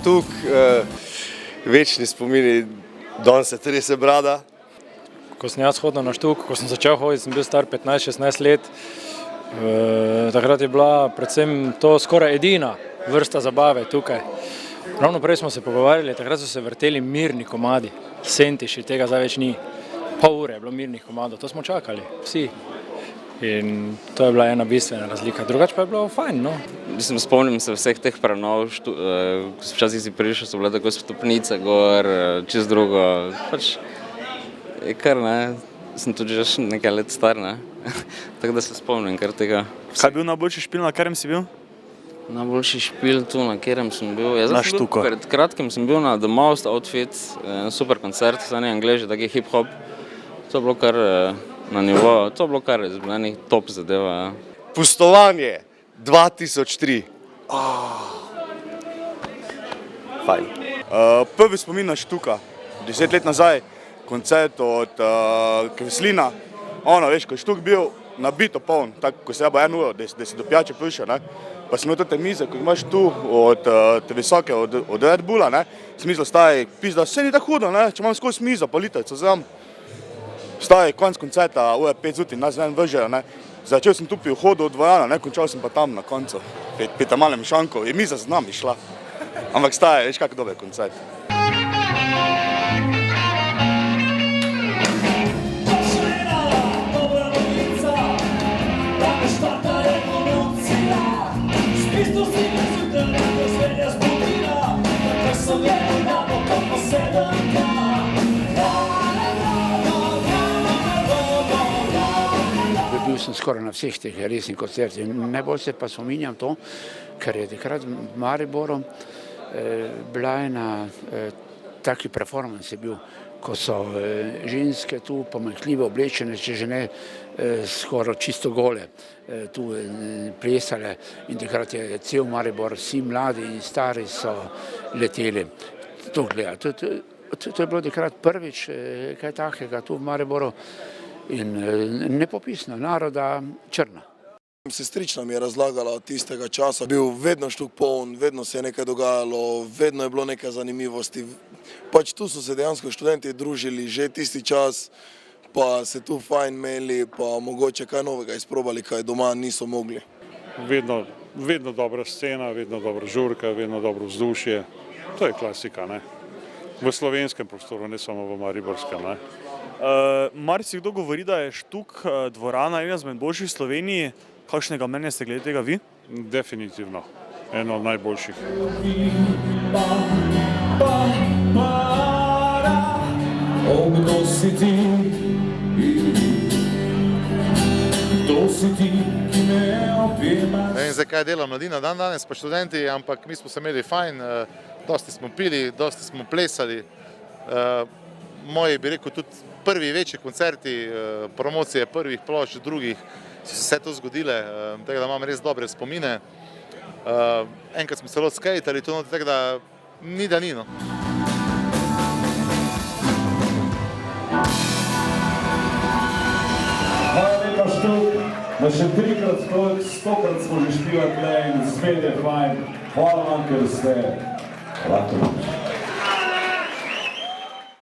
Štuk, večni spomini, danes se trese brada. Ko sem jaz hodil na Štuk, ko sem začel hoditi, sem bil star 15-16 let. Takrat je bila predvsem to skoraj edina vrsta zabave tukaj. Ravno prej smo se pogovarjali, takrat so se vrteli mirni komadi, sentiši, tega zdaj več ni. Pol ure je bilo mirnih komadov, to smo čakali, vsi. In to je bila ena bistvena razlika. Drugače pa je bilo fajn, no. Mislim, spomnim se vseh teh prenov, včasih si prišel, so bile tako stopnice gor, čez drugo, pač je kar, ne, sem tudi že nekaj let star, ne, tako da se spomnim kar tega. Kaj je bil najboljši špil, na katerem si bil? Najboljši špil tu, na katerem sem bil, na Štuku. Pred kratkim sem bil na The Most Outfit, super koncert, sani Angleži, taki hip-hop, to je bilo kar na nivoju, to je bilo kar enih top zadeva. Pustovanje 2003. Fajn. Prvi spomin na Štuka, 10 let nazaj, koncert od Kreslina. Ono, veš, ko je Štuk bil nabito poln, tako ko se jaba 1 uro, da si do pijače prišel, ne. Pa sem imel te mize, ko imaš tu od te visoke, od Red Bulla, ne. Sem mislil, staj, pizda, vse ni tako hudo, ne, če imam skozi mizo, pa litajco zram. Staj, konc koncerta, ure 5 zjutraj, nas ven vržejo, ne. Začel sem tu pri vhodu od dvorana, ne, končal sem pa tam na koncu, pri tam malem šanku, je miza z nami šla. Ampak staj, veš kak dober koncert. Bil sem skoraj na vseh teh resnih koncertih. Najbolj se pa spominjam to, ker je takrat v Mariboru bila ena taki performance je bil, ko so ženske tu pomanjkljivo oblečene, če že ne skoraj čisto gole, tu plesale in takrat je cel Maribor, vsi mladi in stari so leteli to gledati. To je bilo takrat prvič kaj takega tu v Mariboru. In nepopisna naroda črna. Sestrična mi je razlagala od tistega časa, bil vedno Štuk poln, vedno se je nekaj dogajalo, vedno je bilo nekaj zanimivosti. Pač tu so se dejansko študenti družili že tisti čas, pa se tu fajn imeli, pa mogoče kaj novega izprobali, kaj doma niso mogli. Vedno dobra scena, vedno dobra žurka, vedno dobro vzdušje. To je klasika, ne? V slovenskem prostoru, ne samo v mariborskem, ne? Marsikdo govori, da je Štuk dvorana ena izmed boljših v Sloveniji. Kakšnega mnenja ste glede tega vi? Definitivno. Eno od najboljših. Ne vem, zakaj dela mladina dan danes, pa študenti, ampak mi smo se imeli fajn, dosti smo pili, dosti smo plesali. Moji, bi rekel, tudi prvi večji koncerti, promocije prvih plošč, drugih, so se vse to zgodile, tako da imam res dobre spomine. Enkrat smo celo skejtali, tako da ni da ni, no. Hvala lepa Štuk, da še 3-krat, 100-krat smo že špila tle in svet je fajn. Hvala vam, ker ste lahko.